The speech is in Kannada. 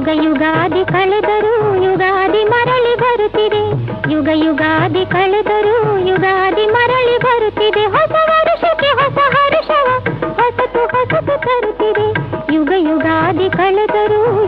ಯುಗ ಯುಗಾದಿ ಕಳೆದರೂ ಯುಗಾದಿ ಮರಳಿ ಬರುತ್ತಿದೆ. ಯುಗ ಯುಗಾದಿ ಕಳೆದರೂ ಯುಗಾದಿ ಮರಳಿ ಬರುತ್ತಿದೆ. ಹೊಸ ವರುಷಕ್ಕೆ ಹೊಸ ಹರುಷವ ಹೊಸತು ಹೊಸತು ತರುತ್ತಿದೆ. ಯುಗ ಯುಗಾದಿ ಕಳೆದರೂ